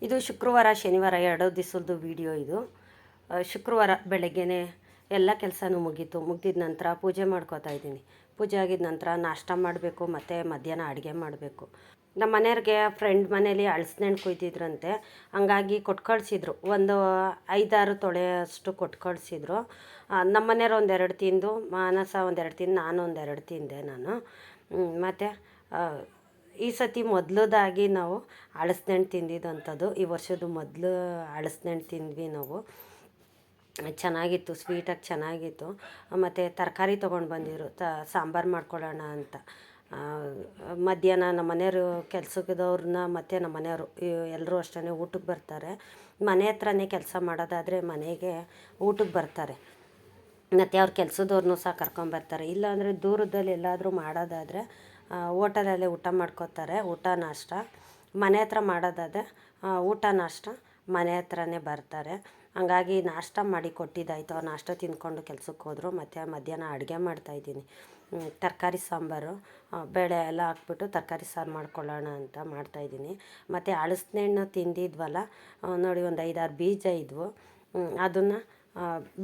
ಇದು ಶುಕ್ರವಾರ ಶನಿವಾರ 2 ದಿವಸದ್ದು ವಿಡಿಯೋ ಇದು. ಶುಕ್ರವಾರ ಬೆಳಗ್ಗೆನೇ ಎಲ್ಲ ಕೆಲಸನೂ ಮುಗಿದಿದ ನಂತರ ಪೂಜೆ ಮಾಡ್ಕೋತಾ ಇದ್ದೀನಿ. ಪೂಜೆ ಆಗಿದ ನಂತರ ನಾಷ್ಟ ಮಾಡಬೇಕು ಮತ್ತು ಮಧ್ಯಾಹ್ನ ಅಡುಗೆ ಮಾಡಬೇಕು. ನಮ್ಮ ಮನೆಯವ್ರಿಗೆ ಫ್ರೆಂಡ್ ಮನೇಲಿ ಹಲಸಿನಣ್ಣು ಕೊಯ್ದಿದ್ರಂತೆ, ಹಂಗಾಗಿ ಕೊಟ್ಟು ಕಳಿಸಿದ್ರು. ಒಂದು 5-6 ತೊಳೆ ಅಷ್ಟು ಕೊಟ್ಟು ಕಳಿಸಿದ್ರು. ನಮ್ಮ ಮನೆಯವ್ರು 1-2 ತಿಂದು, ಮಾನಸ 1-2 ತಿಂದು, ನಾನು 1-2 ತಿಂದೆ ನಾನು. ಮತ್ತು ಈ ಸತಿ ಮೊದಲದಾಗಿ ನಾವು ಹಲಸಿನಣ್ಣು ತಿಂದಿದ್ದಂಥದ್ದು. ಈ ವರ್ಷದ ಮೊದಲು ಹಲಸಿನಣ್ಣು ತಿಂದ್ವಿ ನಾವು. ಚೆನ್ನಾಗಿತ್ತು, ಸ್ವೀಟಾಗಿ ಚೆನ್ನಾಗಿತ್ತು. ಮತ್ತು ತರಕಾರಿ ತೊಗೊಂಡು ಬಂದಿರು ಸಾಂಬಾರು ಮಾಡ್ಕೊಳ್ಳೋಣ ಅಂತ. ಮಧ್ಯಾಹ್ನ ನಮ್ಮ ಮನೆಯವರು ಕೆಲ್ಸದವ್ರನ್ನ ಮತ್ತು ನಮ್ಮ ಮನೆಯವರು ಎಲ್ಲರೂ ಅಷ್ಟೇ ಊಟಕ್ಕೆ ಬರ್ತಾರೆ. ಮನೆ ಹತ್ರನೇ ಕೆಲಸ ಮಾಡೋದಾದರೆ ಮನೆಗೆ ಊಟಕ್ಕೆ ಬರ್ತಾರೆ. ಮತ್ತು ಅವ್ರ ಕೆಲಸದವ್ರನ್ನೂ ಸಹ ಕರ್ಕೊಂಬರ್ತಾರೆ. ಇಲ್ಲಾಂದರೆ ದೂರದಲ್ಲಿ ಎಲ್ಲಾದರೂ ಮಾಡೋದಾದರೆ ಹೋಟೆಲಲ್ಲೇ ಊಟ ಮಾಡ್ಕೋತಾರೆ. ಊಟ ನಾಷ್ಟ ಮನೆ ಹತ್ರ ಮಾಡೋದಾದರೆ ಊಟ ನಾಷ್ಟ ಮನೆ ಹತ್ರನೇ ಬರ್ತಾರೆ. ಹಂಗಾಗಿ ನಾಷ್ಟ ಮಾಡಿ ಕೊಟ್ಟಿದ್ದಾಯಿತು. ಅವ್ರು ನಾಷ್ಟ ತಿಂದ್ಕೊಂಡು ಕೆಲ್ಸಕ್ಕೆ ಹೋದರು. ಮತ್ತು ಮಧ್ಯಾಹ್ನ ಅಡುಗೆ ಮಾಡ್ತಾಯಿದ್ದೀನಿ. ತರಕಾರಿ ಸಾಂಬಾರು, ಬೇಳೆ ಎಲ್ಲ ಹಾಕ್ಬಿಟ್ಟು ತರಕಾರಿ ಸಾರು ಮಾಡ್ಕೊಳ್ಳೋಣ ಅಂತ ಮಾಡ್ತಾಯಿದ್ದೀನಿ. ಮತ್ತು ಹಲಸಿನಣ್ಣು ತಿಂದಿದ್ವಲ್ಲ ನೋಡಿ, ಒಂದು 5-6 ಬೀಜ ಇದ್ವು. ಅದನ್ನು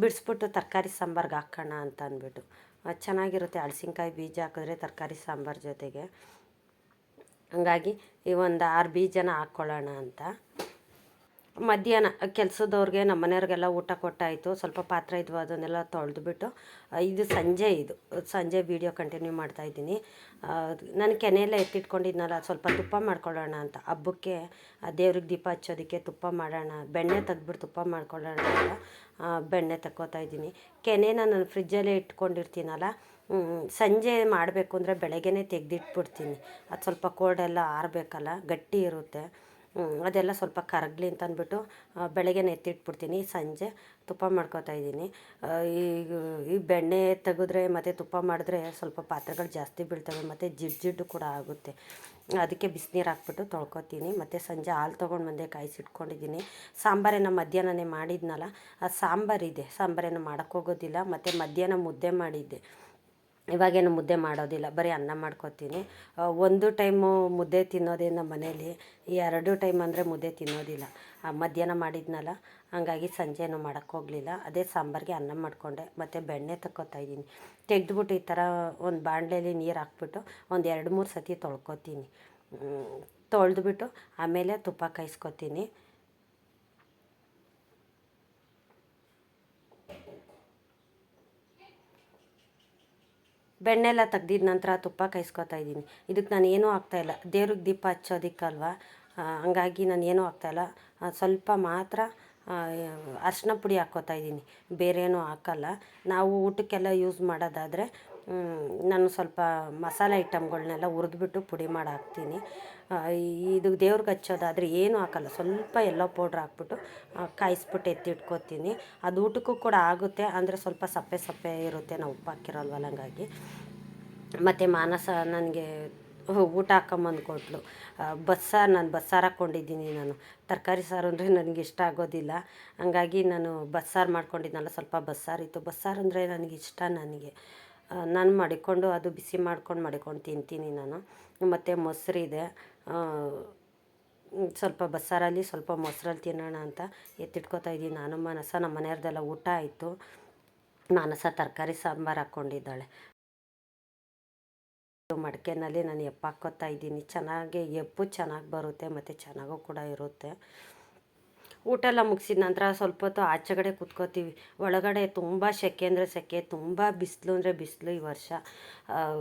ಬಿಡಿಸ್ಬಿಟ್ಟು ತರಕಾರಿ ಸಾಂಬಾರ್ಗೆ ಹಾಕೋಣ ಅಂತ ಅಂದ್ಬಿಟ್ಟು. ಚೆನ್ನಾಗಿರುತ್ತೆ ಹಲಸಿನ್ಕಾಯಿ ಬೀಜ ಹಾಕಿದ್ರೆ ತರಕಾರಿ ಸಾಂಬಾರು ಜೊತೆಗೆ. ಹಂಗಾಗಿ ಈ ಒಂದು 6 ಬೀಜನ ಹಾಕ್ಕೊಳ್ಳೋಣ ಅಂತ. ಮಧ್ಯಾಹ್ನ ಕೆಲಸದವ್ರಿಗೆ ನಮ್ಮ ಮನೆಯವ್ರಿಗೆಲ್ಲ ಊಟ ಕೊಟ್ಟಾಯಿತು. ಸ್ವಲ್ಪ ಪಾತ್ರೆ ಇದ್ವು, ಅದನ್ನೆಲ್ಲ ತೊಳೆದ್ಬಿಟ್ಟು ಇದು ಸಂಜೆ ವೀಡಿಯೋ ಕಂಟಿನ್ಯೂ ಮಾಡ್ತಾಯಿದ್ದೀನಿ. ನಾನು ಕೆನೆಯೆಲ್ಲ ಎತ್ತಿಟ್ಕೊಂಡಿದ್ನಲ್ಲ, ಸ್ವಲ್ಪ ತುಪ್ಪ ಮಾಡ್ಕೊಳ್ಳೋಣ ಅಂತ. ಹಬ್ಬಕ್ಕೆ ದೇವ್ರಿಗೆ ದೀಪ ಹಚ್ಚೋದಕ್ಕೆ ತುಪ್ಪ ಮಾಡೋಣ, ಬೆಣ್ಣೆ ತೆಗ್ದ್ಬಿಟ್ಟು ತುಪ್ಪ ಮಾಡ್ಕೊಳ್ಳೋಣ ಅಂತ ಬೆಣ್ಣೆ ತಕ್ಕೋತಾಯಿದ್ದೀನಿ. ಕೆನೆನ ನಾನು ಫ್ರಿಜ್ಜಲ್ಲೇ ಇಟ್ಕೊಂಡಿರ್ತೀನಲ್ಲ, ಸಂಜೆ ಮಾಡಬೇಕು ಅಂದರೆ ಬೆಳಗ್ಗೆನೇ ತೆಗೆದಿಟ್ಬಿಡ್ತೀನಿ. ಅದು ಸ್ವಲ್ಪ ಕೋಲ್ಡೆಲ್ಲ ಆರಬೇಕಲ್ಲ, ಗಟ್ಟಿ ಇರುತ್ತೆ. ಅದೆಲ್ಲ ಸ್ವಲ್ಪ ಕರಗಲಿ ಅಂತ ಅಂದ್ಬಿಟ್ಟು ಬೆಳಗ್ಗೆನೇ ಎತ್ತಿಟ್ಬಿಡ್ತೀನಿ. ಸಂಜೆ ತುಪ್ಪ ಮಾಡ್ಕೋತಾಯಿದ್ದೀನಿ. ಈ ಬೆಣ್ಣೆ ತೆಗೆದ್ರೆ ಮತ್ತು ತುಪ್ಪ ಮಾಡಿದ್ರೆ ಸ್ವಲ್ಪ ಪಾತ್ರೆಗಳು ಜಾಸ್ತಿ ಬೀಳ್ತವೆ ಮತ್ತು ಜಿಡ್ಡು ಕೂಡ ಆಗುತ್ತೆ. ಅದಕ್ಕೆ ಬಿಸಿನೀರು ಹಾಕ್ಬಿಟ್ಟು ತೊಳ್ಕೊತೀನಿ. ಮತ್ತು ಸಂಜೆ ಹಾಲು ತೊಗೊಂಡು ಬಂದೆ, ಕಾಯಿಸಿಟ್ಕೊಂಡಿದ್ದೀನಿ. ಸಾಂಬಾರೇನೋ ಮಧ್ಯಾಹ್ನನೇ ಮಾಡಿದ್ನಲ್ಲ, ಆ ಸಾಂಬಾರಿದೆ. ಸಾಂಬಾರೇನೋ ಮಾಡೋಕ್ಕೋಗೋದಿಲ್ಲ. ಮತ್ತು ಮಧ್ಯಾಹ್ನ ಮುದ್ದೆ ಮಾಡಿದ್ದೆ. ಇವಾಗೇನು ಮುದ್ದೆ ಮಾಡೋದಿಲ್ಲ, ಬರೀ ಅನ್ನ ಮಾಡ್ಕೊತೀನಿ. ಒಂದು ಟೈಮು ಮುದ್ದೆ ತಿನ್ನೋದೇ ನಮ್ಮ ಮನೇಲಿ. 2 ಟೈಮ್ ಅಂದರೆ ಮುದ್ದೆ ತಿನ್ನೋದಿಲ್ಲ. ಮಧ್ಯಾಹ್ನ ಮಾಡಿದ್ನಲ್ಲ, ಹಂಗಾಗಿ ಸಂಜೆನೂ ಮಾಡೋಕ್ಕೋಗಲಿಲ್ಲ. ಅದೇ ಸಾಂಬಾರಿಗೆ ಅನ್ನ ಮಾಡಿಕೊಂಡೆ. ಮತ್ತು ಬೆಣ್ಣೆ ತಕ್ಕೊತಾಯಿದ್ದೀನಿ. ತೆಗೆದ್ಬಿಟ್ಟು ಈ ಥರ ಒಂದು ಬಾಣಲೆಯಲ್ಲಿ ನೀರು ಹಾಕ್ಬಿಟ್ಟು ಒಂದು 2-3 ಸತಿ ತೊಳ್ಕೊತೀನಿ. ತೊಳೆದ್ಬಿಟ್ಟು ಆಮೇಲೆ ತುಪ್ಪ ಕಾಯಿಸ್ಕೊತೀನಿ. ಬೆಣ್ಣೆಲ್ಲ ತೆಗ್ದಿದ ನಂತರ ತುಪ್ಪ ಕಾಯಿಸ್ಕೊತಾಯಿದ್ದೀನಿ. ಇದಕ್ಕೆ ನಾನು ಏನೂ ಹಾಕ್ತಾಯಿಲ್ಲ, ದೇವ್ರಿಗೆ ದೀಪ ಹಚ್ಚೋದಕ್ಕಲ್ವ, ಹಂಗಾಗಿ ನಾನು ಏನೂ ಹಾಕ್ತಾಯಿಲ್ಲ. ಸ್ವಲ್ಪ ಮಾತ್ರ ಅರಿಶಿನ ಪುಡಿ ಹಾಕ್ಕೋತಾಯಿದ್ದೀನಿ, ಬೇರೇನೂ ಹಾಕಲ್ಲ. ನಾವು ಊಟಕ್ಕೆಲ್ಲ ಯೂಸ್ ಮಾಡೋದಾದರೆ ನಾನು ಸ್ವಲ್ಪ ಮಸಾಲೆ ಐಟಮ್ಗಳನ್ನೆಲ್ಲ ಹುರಿದ್ಬಿಟ್ಟು ಪುಡಿ ಮಾಡಿ ಹಾಕ್ತೀನಿ. ಇದು ದೇವ್ರಿಗೆ ಹಚ್ಚೋದಾದರೆ ಏನೂ ಹಾಕಲ್ಲ, ಸ್ವಲ್ಪ ಎಲ್ಲೋ ಪೌಡ್ರ್ ಹಾಕ್ಬಿಟ್ಟು ಕಾಯಿಸ್ಬಿಟ್ಟು ಎತ್ತಿಟ್ಕೋತೀನಿ. ಅದು ಊಟಕ್ಕೂ ಕೂಡ ಆಗುತ್ತೆ, ಅಂದರೆ ಸ್ವಲ್ಪ ಸಪ್ಪೆ ಸಪ್ಪೆ ಇರುತ್ತೆ, ನಾವು ಉಪ್ಪು ಹಾಕಿರಲ್ವಲ್ಲ ಹಂಗಾಗಿ. ಮತ್ತು ಮಾನಸ ನನಗೆ ಊಟ ಹಾಕೊಂಬಂದು ಕೊಟ್ಲು. ನಾನು ಬಸ್ಸಾರು ಹಾಕ್ಕೊಂಡಿದ್ದೀನಿ. ನಾನು ತರಕಾರಿ ಸಾರು ಅಂದರೆ ನನಗೆ ಇಷ್ಟ ಆಗೋದಿಲ್ಲ, ಹಂಗಾಗಿ ನಾನು ಬಸ್ಸಾರು ಮಾಡ್ಕೊಂಡಿದ್ನಲ್ಲ, ಸ್ವಲ್ಪ ಬಸ್ಸಾರಿತ್ತು. ಬಸ್ಸಾರು ಅಂದರೆ ನನಗಿಷ್ಟ. ನಾನು ಮಾಡಿಕೊಂಡು ಅದು ಬಿಸಿ ಮಾಡ್ಕೊಂಡು ತಿಂತೀನಿ ನಾನು. ಮತ್ತು ಮೊಸರಿದೆ, ಸ್ವಲ್ಪ ಬಸ್ಸಾರಲ್ಲಿ ಸ್ವಲ್ಪ ಮೊಸರಲ್ಲಿ ತಿನ್ನೋಣ ಅಂತ ಎತ್ತಿಟ್ಕೋತಾಯಿದ್ದೀನಿ. ನಾನು ಮಾನಸ, ನಮ್ಮ ಮನೆಯವ್ರದ್ದೆಲ್ಲ ಊಟ ಆಯಿತು. ಮಾನಸ ತರಕಾರಿ ಸಾಂಬಾರು ಹಾಕ್ಕೊಂಡಿದ್ದಾಳೆ. ಮಡಿಕೆನಲ್ಲಿ ನಾನು ಹಾಕ್ಕೋತಾಯಿದ್ದೀನಿ. ಎಪ್ಪು ಚೆನ್ನಾಗಿ ಬರುತ್ತೆ ಮತ್ತು ಚೆನ್ನಾಗೂ ಕೂಡ ಇರುತ್ತೆ. ಊಟ ಎಲ್ಲ ಮುಗಿಸಿದ ನಂತರ ಸ್ವಲ್ಪ ಹೊತ್ತು ಆಚೆಗಡೆ ಕೂತ್ಕೋತೀವಿ. ಒಳಗಡೆ ತುಂಬ ಸೆಕೆ ಅಂದರೆ ಸೆಕೆ, ತುಂಬ ಬಿಸಿಲು ಅಂದರೆ ಬಿಸಿಲು ಈ ವರ್ಷ.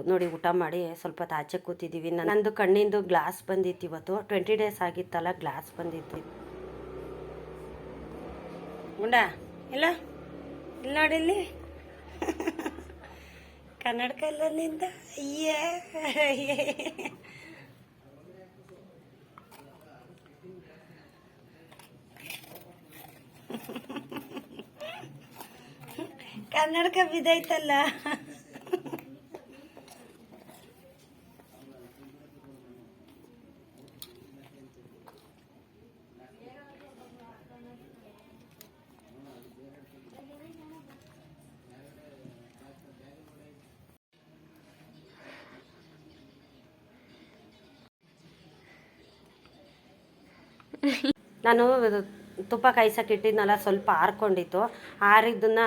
ನೋಡಿ, ಊಟ ಮಾಡಿ ಸ್ವಲ್ಪ ಹೊತ್ತು ಆಚೆ ಕೂತಿದ್ದೀವಿ. ನಂದು ಕಣ್ಣಿಂದು ಗ್ಲಾಸ್ ಬಂದಿತ್ತು ಇವತ್ತು. 20 ಡೇಸ್ ಆಗಿತ್ತಲ್ಲ, ಗ್ಲಾಸ್ ಬಂದಿತ್ತು. ಉಂಡ ಇಲ್ಲ ಇಲ್ಲ ನೋಡಿಲ್ಲಿ ಕನ್ನಡಕ ಎಲ್ಲ ನಿಂದ. ಕನ್ನಡಕ ಬಿದ್ದೈತಲ್ಲ. ನಾನು ತುಪ್ಪ ಕಾಯ್ಸಕ್ಕೆ ಇಟ್ಟಿದ್ನಲ್ಲ, ಸ್ವಲ್ಪ ಆರ್ಕೊಂಡಿತ್ತು. ಆರಿದ್ದನ್ನು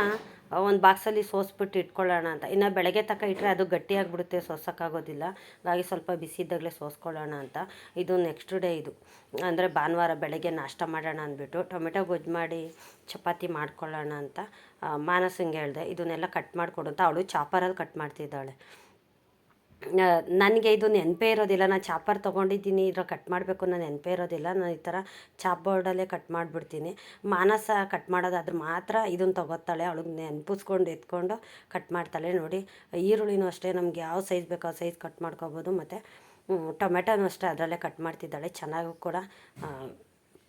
ಒಂದು ಬಾಕ್ಸಲ್ಲಿ ಸೋಸ್ಬಿಟ್ಟು ಇಟ್ಕೊಳ್ಳೋಣ ಅಂತ. ಇನ್ನು ಬೆಳಗ್ಗೆ ತನಕ ಇಟ್ಟರೆ ಅದು ಗಟ್ಟಿಯಾಗಿಬಿಡುತ್ತೆ, ಸೋಸೋಕ್ಕಾಗೋದಿಲ್ಲ. ಹಾಗಾಗಿ ಸ್ವಲ್ಪ ಬಿಸಿ ಇದ್ದಾಗಲೇ ಸೋಸ್ಕೊಳ್ಳೋಣ ಅಂತ. ಇದು ನೆಕ್ಸ್ಟ್ ಡೇ ಇದು, ಅಂದರೆ ಭಾನುವಾರ ಬೆಳಗ್ಗೆ ನಾಷ್ಟ ಮಾಡೋಣ ಅಂದ್ಬಿಟ್ಟು ಟೊಮೆಟೊ ಗೊಜ್ಜು ಮಾಡಿ ಚಪಾತಿ ಮಾಡ್ಕೊಳ್ಳೋಣ ಅಂತ ಮಾನಸಂಗೆ ಹೇಳಿದೆ. ಇದನ್ನೆಲ್ಲ ಕಟ್ ಮಾಡಿಕೊಡು ಅಂತ. ಅವಳು ಚಾಪರಲ್ಲಿ ಕಟ್ ಮಾಡ್ತಿದ್ದಾಳೆ. ನನಗೆ ಇದು ನೆನಪೇ ಇರೋದಿಲ್ಲ. ನಾನು ಚಾಪರ್ ತೊಗೊಂಡಿದ್ದೀನಿ, ಇದ್ರ ಕಟ್ ಮಾಡಬೇಕು ಅನ್ನೋ ನೆನಪೇ ಇರೋದಿಲ್ಲ. ನಾನು ಈ ಥರ ಚಾಪ್ ಬೋರ್ಡಲ್ಲೇ ಕಟ್ ಮಾಡಿಬಿಡ್ತೀನಿ. ಮಾನಸ ಕಟ್ ಮಾಡೋದಾದ್ರೆ ಮಾತ್ರ ಇದನ್ನು ತೊಗೋತಾಳೆ. ಅವಳಿಗೆ ನೆನಪಿಸ್ಕೊಂಡು ಎತ್ಕೊಂಡು ಕಟ್ ಮಾಡ್ತಾಳೆ. ನೋಡಿ, ಈರುಳ್ಳಿನೂ ಅಷ್ಟೇ, ನಮ್ಗೆ ಯಾವ ಸೈಜ್ ಬೇಕೋ ಆ ಸೈಜ್ ಕಟ್ ಮಾಡ್ಕೊಬೋದು. ಮತ್ತು ಟೊಮೆಟೊನೂ ಅಷ್ಟೇ ಅದರಲ್ಲೇ ಕಟ್ ಮಾಡ್ತಿದ್ದಾಳೆ. ಚೆನ್ನಾಗೂ ಕೂಡ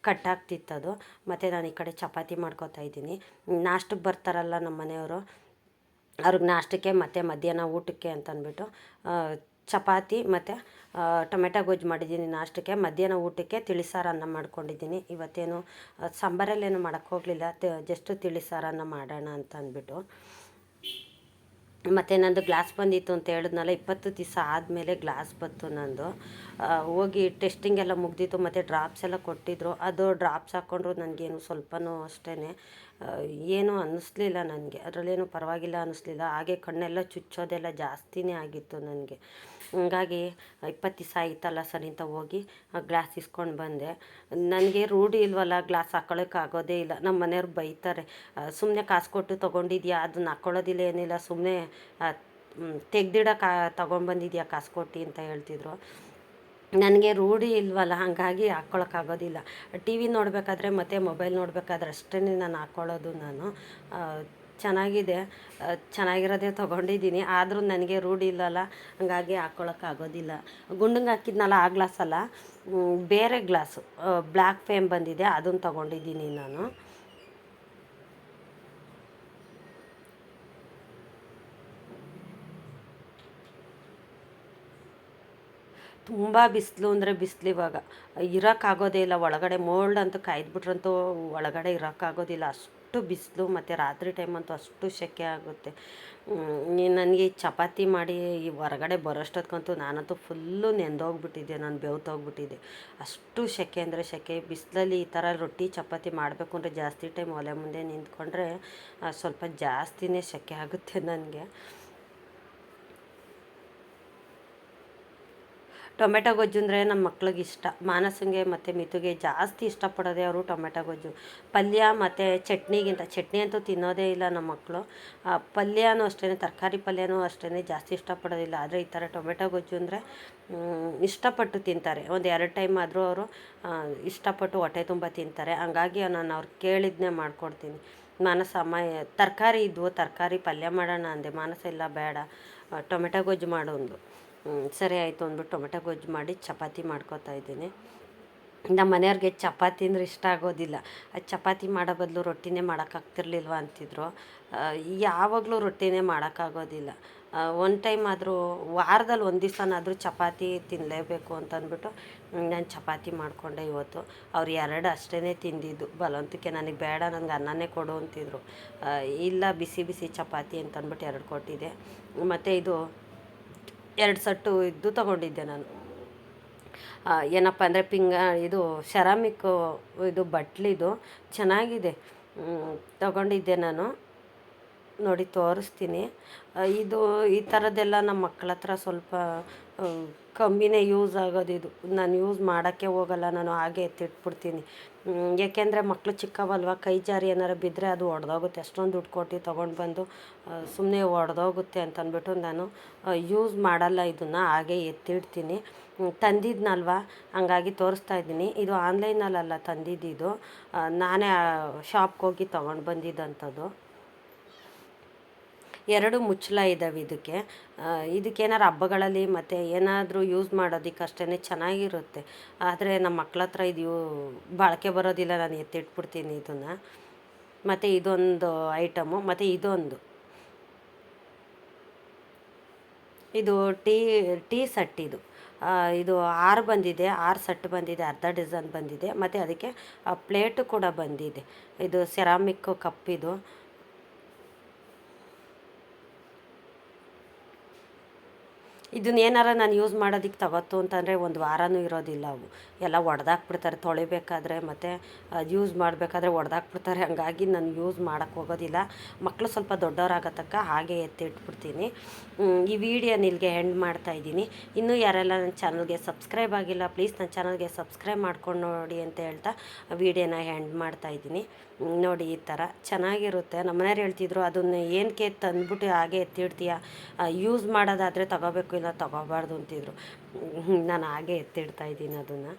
ಕಟ್ ಆಗ್ತಿತ್ತದು. ಮತ್ತು ನಾನು ಈ ಕಡೆ ಚಪಾತಿ ಮಾಡ್ಕೊತಾ ಇದ್ದೀನಿ. ನಾಷ್ಟಕ್ಕೆ ಬರ್ತಾರಲ್ಲ ನಮ್ಮ ಮನೆಯವರು, ಅವ್ರಿಗೆ ನಾಷ್ಟಕ್ಕೆ ಮತ್ತು ಮಧ್ಯಾಹ್ನ ಊಟಕ್ಕೆ ಅಂತಂದ್ಬಿಟ್ಟು ಚಪಾತಿ ಮತ್ತು ಟೊಮೆಟೊ ಗೊಜ್ಜು ಮಾಡಿದ್ದೀನಿ ನಾಷ್ಟಕ್ಕೆ. ಮಧ್ಯಾಹ್ನ ಊಟಕ್ಕೆ ತಿಳಿಸಾರು ಅನ್ನ ಮಾಡ್ಕೊಂಡಿದ್ದೀನಿ. ಇವತ್ತೇನು ಸಾಂಬಾರಲ್ಲೇನು ಮಾಡೋಕ್ಕೆ ಹೋಗಲಿಲ್ಲ, ಜಸ್ಟ್ ತಿಳಿಸಾರನ್ನ ಮಾಡೋಣ ಅಂತ ಅಂದ್ಬಿಟ್ಟು. ಮತ್ತು ನಂದು ಗ್ಲಾಸ್ ಬಂದಿತ್ತು ಅಂತ ಹೇಳಿದ್ನಲ್ಲ, 20 ದಿವಸ ಆದಮೇಲೆ ಗ್ಲಾಸ್ ಬಂತು ನಂದು. ಹೋಗಿ ಟೆಸ್ಟಿಂಗ್ ಎಲ್ಲ ಮುಗ್ದಿತ್ತು. ಮತ್ತು ಡ್ರಾಪ್ಸ್ ಎಲ್ಲ ಕೊಟ್ಟಿದ್ದರು. ಅದು ಡ್ರಾಪ್ಸ್ ಹಾಕ್ಕೊಂಡ್ರು ನನಗೇನು ಸ್ವಲ್ಪನೂ ಅಷ್ಟೇ ಏನೂ ಅನ್ನಿಸ್ಲಿಲ್ಲ ನನಗೆ. ಅದರಲ್ಲೇನು ಪರವಾಗಿಲ್ಲ ಅನ್ನಿಸ್ಲಿಲ್ಲ. ಹಾಗೆ ಕಣ್ಣೆಲ್ಲ ಚುಚ್ಚೋದೆಲ್ಲ ಜಾಸ್ತಿನೇ ಆಗಿತ್ತು ನನಗೆ. ಹಂಗಾಗಿ 20 ದಿವಸ ಆಯಿತಲ್ಲ ಸರಿ ಅಂತ ಹೋಗಿ ಗ್ಲಾಸ್ ಇಸ್ಕೊಂಡು ಬಂದೆ. ನನಗೆ ರೂಢಿ ಇಲ್ವಲ್ಲ, ಗ್ಲಾಸ್ ಹಾಕ್ಕೊಳ್ಳೋಕ್ಕಾಗೋದೇ ಇಲ್ಲ. ನಮ್ಮ ಮನೆಯವ್ರು ಬೈತಾರೆ, ಸುಮ್ಮನೆ ಕಾಸು ಕೊಟ್ಟು ತೊಗೊಂಡಿದ್ಯಾ, ಅದನ್ನ ಹಾಕ್ಕೊಳ್ಳೋದಿಲ್ಲ ಏನಿಲ್ಲ, ಸುಮ್ಮನೆ ತೆಗ್ದಿಡಕ್ಕೆ ತೊಗೊಂಡ್ಬಂದಿದ್ಯಾ ಕಾಸು ಕೊಟ್ಟು ಅಂತ ಹೇಳ್ತಿದ್ರು. ನನಗೆ ರೂಢಿ ಇಲ್ವಲ್ಲ, ಹಾಗಾಗಿ ಹಾಕ್ಕೊಳಕ್ಕಾಗೋದಿಲ್ಲ. ಟಿ ವಿ ನೋಡಬೇಕಾದ್ರೆ ಮತ್ತು ಮೊಬೈಲ್ ನೋಡಬೇಕಾದ್ರೆ ಅಷ್ಟೇ ನಾನು ಹಾಕ್ಕೊಳ್ಳೋದು. ನಾನು ಚೆನ್ನಾಗಿದೆ, ಚೆನ್ನಾಗಿರೋದೇ ತೊಗೊಂಡಿದ್ದೀನಿ. ಆದರೂ ನನಗೆ ರೂಢಿ ಇಲ್ಲಲ್ಲ, ಹಾಗಾಗಿ ಹಾಕ್ಕೊಳಕ್ಕಾಗೋದಿಲ್ಲ. ಗುಂಡಂಗೆ ಹಾಕಿದ್ನಲ್ಲ ಆ ಗ್ಲಾಸಲ್ಲ, ಬೇರೆ ಗ್ಲಾಸು ಬ್ಲ್ಯಾಕ್ ಫೇಮ್ ಬಂದಿದೆ, ಅದನ್ನು ತೊಗೊಂಡಿದ್ದೀನಿ ನಾನು. ತುಂಬ ಬಿಸಿಲು ಅಂದರೆ ಬಿಸಿಲು. ಇವಾಗ ಇರೋಕ್ಕಾಗೋದೇ ಇಲ್ಲ ಒಳಗಡೆ. ಮೋಲ್ಡ್ ಅಂತೂ ಕಾಯ್ದುಬಿಟ್ರಂತೂ ಒಳಗಡೆ ಇರೋಕ್ಕಾಗೋದಿಲ್ಲ, ಅಷ್ಟು ಬಿಸಿಲು. ಮತ್ತು ರಾತ್ರಿ ಟೈಮಂತೂ ಅಷ್ಟು ಸೆಕೆ ಆಗುತ್ತೆ. ನನಗೆ ಚಪಾತಿ ಮಾಡಿ ಈ ಹೊರಗಡೆ ಬರೋಷ್ಟೊತ್ಕಂತೂ ನಾನಂತೂ ಫುಲ್ಲು ನೆಂದೋಗ್ಬಿಟ್ಟಿದ್ದೆ, ನಾನು ಬೆವ್ತೋಗ್ಬಿಟ್ಟಿದ್ದೆ. ಅಷ್ಟು ಸೆಕೆ ಅಂದರೆ ಸೆಕೆ. ಬಿಸಿಲಲ್ಲಿ ಈ ಥರ ರೊಟ್ಟಿ ಚಪಾತಿ ಮಾಡಬೇಕು ಅಂದರೆ ಜಾಸ್ತಿ ಟೈಮ್ ಒಲೆ ಮುಂದೆ ನಿಂತ್ಕೊಂಡ್ರೆ ಸ್ವಲ್ಪ ಜಾಸ್ತಿನೇ ಸೆಕೆ ಆಗುತ್ತೆ ನನಗೆ. ಟೊಮೆಟೊ ಗೊಜ್ಜು ಅಂದರೆ ನಮ್ಮ ಮಕ್ಳಿಗೆ ಇಷ್ಟ. ಮಾನಸಂಗೆ ಮತ್ತು ಮಿತುಗೆ ಜಾಸ್ತಿ ಇಷ್ಟಪಡೋದೇ ಅವರು ಟೊಮೆಟೊ ಗೊಜ್ಜು. ಪಲ್ಯ ಮತ್ತು ಚಟ್ನಿ ಅಂತೂ ತಿನ್ನೋದೇ ಇಲ್ಲ ನಮ್ಮ ಮಕ್ಕಳು. ಪಲ್ಯನೂ ಅಷ್ಟೇ, ತರಕಾರಿ ಪಲ್ಯನೂ ಅಷ್ಟೇ ಜಾಸ್ತಿ ಇಷ್ಟಪಡೋದಿಲ್ಲ. ಆದರೆ ಈ ಥರ ಟೊಮೆಟೊ ಗೊಜ್ಜು ಅಂದರೆ ಇಷ್ಟಪಟ್ಟು ತಿಂತಾರೆ. ಒಂದು 2 ಟೈಮ್ ಆದರೂ ಅವರು ಇಷ್ಟಪಟ್ಟು ಹೊಟ್ಟೆ ತುಂಬ ತಿಂತಾರೆ. ಹಂಗಾಗಿ ನಾನು ಅವ್ರು ಕೇಳಿದ್ದನ್ನೇ ಮಾಡಿಕೊಡ್ತೀನಿ. ಮಾನಸ ಅಮ್ಮ ತರಕಾರಿ ಇದ್ವು, ತರಕಾರಿ ಪಲ್ಯ ಮಾಡೋಣ ಅಂದೆ. ಮಾನಸ ಇಲ್ಲ ಬೇಡ, ಟೊಮೆಟೊ ಗೊಜ್ಜು ಮಾಡು ಅಂದು. ಸರಿ ಆಯಿತು ಅಂದ್ಬಿಟ್ಟು ಟೊಮೆಟೊ ಗೊಜ್ಜು ಮಾಡಿ ಚಪಾತಿ ಮಾಡ್ಕೊತಾ ಇದ್ದೀನಿ. ನಮ್ಮ ಮನೆಯವ್ರಿಗೆ ಚಪಾತಿ ಅಂದರೆ ಇಷ್ಟ ಆಗೋದಿಲ್ಲ. ಚಪಾತಿ ಮಾಡೋ ಬದಲು ರೊಟ್ಟಿನೇ ಮಾಡೋಕ್ಕಾಗ್ತಿರ್ಲಿಲ್ವ ಅಂತಿದ್ರು. ಯಾವಾಗಲೂ ರೊಟ್ಟಿನೇ ಮಾಡೋಕ್ಕಾಗೋದಿಲ್ಲ. ಒಂದು ಟೈಮ್ ಆದರೂ ವಾರದಲ್ಲಿ ಒಂದು ದಿವಸನಾದರೂ ಚಪಾತಿ ತಿನ್ನಲೇಬೇಕು ಅಂತಂದ್ಬಿಟ್ಟು ನಾನು ಚಪಾತಿ ಮಾಡಿಕೊಂಡೆ ಇವತ್ತು. ಅವ್ರು 2 ಅಷ್ಟೇ ತಿಂದಿದ್ದು. ಬಲವಂತಕ್ಕೆ ನನಗೆ ಬೇಡ, ನನಗೆ ಅನ್ನನೇ ಕೊಡು ಅಂತಿದ್ರು. ಇಲ್ಲ ಬಿಸಿ ಬಿಸಿ ಚಪಾತಿ ಅಂತಂದ್ಬಿಟ್ಟು 2 ಕೊಟ್ಟಿದ್ದೆ. ಮತ್ತು ಇದು 2 ಸೆಟ್ಟು ಇದು ತೊಗೊಂಡಿದ್ದೆ ನಾನು. ಏನಪ್ಪ ಅಂದರೆ ಇದು ಸೆರಾಮಿಕ್ಕು ಇದು ಬಟ್ಲಿದು ಚೆನ್ನಾಗಿದೆ, ತೊಗೊಂಡಿದ್ದೆ ನಾನು. ನೋಡಿ ತೋರಿಸ್ತೀನಿ. ಇದು ಈ ಥರದ್ದೆಲ್ಲ ನಮ್ಮ ಮಕ್ಕಳ ಹತ್ರ ಸ್ವಲ್ಪ ಕಮ್ಮಿನೇ ಯೂಸ್ ಆಗೋದಿದು. ನಾನು ಯೂಸ್ ಮಾಡೋಕ್ಕೆ ಹೋಗಲ್ಲ, ನಾನು ಹಾಗೆ ಎತ್ತಿಟ್ಬಿಡ್ತೀನಿ. ಏಕೆಂದರೆ ಮಕ್ಕಳು ಚಿಕ್ಕವಲ್ವ, ಕೈ ಜಾರಿ ಏನಾರು ಬಿದ್ದರೆ ಅದು ಒಡೆದೋಗುತ್ತೆ. ಅಷ್ಟೊಂದು ದುಡ್ಡು ಕೊಟ್ಟು ತೊಗೊಂಡು ಬಂದು ಸುಮ್ಮನೆ ಒಡೆದೋಗುತ್ತೆ ಅಂತಂದ್ಬಿಟ್ಟು ನಾನು ಯೂಸ್ ಮಾಡಲ್ಲ ಇದನ್ನು, ಹಾಗೆ ಎತ್ತಿಡ್ತೀನಿ. ತಂದಿದ್ನಲ್ವ, ಹಂಗಾಗಿ ತೋರಿಸ್ತಾ ಇದ್ದೀನಿ. ಇದು ಆನ್ಲೈನಲ್ಲ ತಂದಿದ್ದಿದ್ದು, ನಾನೇ ಶಾಪ್ಗೆ ಹೋಗಿ ತೊಗೊಂಡು ಬಂದಿದ್ದಂಥದ್ದು. 2 ಮುಚ್ಚಳ ಇದ್ದಾವೆ ಇದಕ್ಕೆ. ಇದಕ್ಕೇನಾರು ಹಬ್ಬಗಳಲ್ಲಿ ಮತ್ತು ಏನಾದರೂ ಯೂಸ್ ಮಾಡೋದಕ್ಕೆ ಅಷ್ಟೇ ಚೆನ್ನಾಗಿರುತ್ತೆ. ಆದರೆ ನಮ್ಮ ಮಕ್ಳ ಹತ್ರ ಇದು ಬಾಳಿಕೆ ಬರೋದಿಲ್ಲ, ನಾನು ಎತ್ತಿಟ್ಬಿಡ್ತೀನಿ ಇದನ್ನು. ಮತ್ತು ಇದೊಂದು ಐಟಮು. ಮತ್ತು ಇದು ಟೀ ಸೆಟ್. ಇದು 6 ಬಂದಿದೆ, 6 ಸೆಟ್ ಬಂದಿದೆ, ಅರ್ಧ ಡಜನ್ ಬಂದಿದೆ. ಮತ್ತು ಅದಕ್ಕೆ ಪ್ಲೇಟು ಕೂಡ ಬಂದಿದೆ. ಇದು ಸೆರಾಮಿಕ್ ಕಪ್ಪಿದು. ಇದನ್ನ ಏನಾರ ನಾನು ಯೂಸ್ ಮಾಡೋದಕ್ಕೆ ತಗೋತು ಅಂತಂದರೆ ಒಂದು ವಾರನೂ ಇರೋದಿಲ್ಲ ಅವು ಎಲ್ಲ ಒಡೆದಾಕ್ಬಿಡ್ತಾರೆ ತೊಳಿಬೇಕಾದ್ರೆ, ಮತ್ತು ಯೂಸ್ ಮಾಡಬೇಕಾದ್ರೆ ಒಡೆದಾಕ್ಬಿಡ್ತಾರೆ. ಹಂಗಾಗಿ ನಾನು ಯೂಸ್ ಮಾಡೋಕ್ಕೆ ಹೋಗೋದಿಲ್ಲ. ಮಕ್ಕಳು ಸ್ವಲ್ಪ ದೊಡ್ಡವರಾಗತಕ್ಕ ಹಾಗೆ ಎತ್ತಿಟ್ಬಿಡ್ತೀನಿ. ಈ ವಿಡಿಯೋನ ಇಲ್ಲಿಗೆ ಎಂಡ್ ಮಾಡ್ತಾಯಿದ್ದೀನಿ. ಇನ್ನೂ ಯಾರೆಲ್ಲ ನನ್ನ ಚಾನಲ್ಗೆ ಸಬ್ಸ್ಕ್ರೈಬ್ ಆಗಿಲ್ಲ, ಪ್ಲೀಸ್ ನನ್ನ ಚಾನಲ್ಗೆ ಸಬ್ಸ್ಕ್ರೈಬ್ ಮಾಡ್ಕೊಂಡು ನೋಡಿ ಅಂತ ಹೇಳ್ತಾ ವಿಡಿಯೋನ ಎಂಡ್ ಮಾಡ್ತಾಯಿದ್ದೀನಿ. ನೋಡಿ ಈ ಥರ ಚೆನ್ನಾಗಿರುತ್ತೆ. ನಮ್ಮ ಮನೆಯವ್ರು ಹೇಳ್ತಿದ್ರು, ಅದನ್ನು ಏನಕ್ಕೆ ತಂದ್ಬಿಟ್ಟು ಹಾಗೆ ಎತ್ತಿಡ್ತೀಯ, ಯೂಸ್ ಮಾಡೋದಾದರೆ ತಗೋಬೇಕು, ಇಲ್ಲ ತಗೋಬಾರ್ದು ಅಂತಿದ್ರು. ನಾನು ಹಾಗೆ ಎತ್ತಿಡ್ತಾಯಿದ್ದೀನಿ ಅದನ್ನು.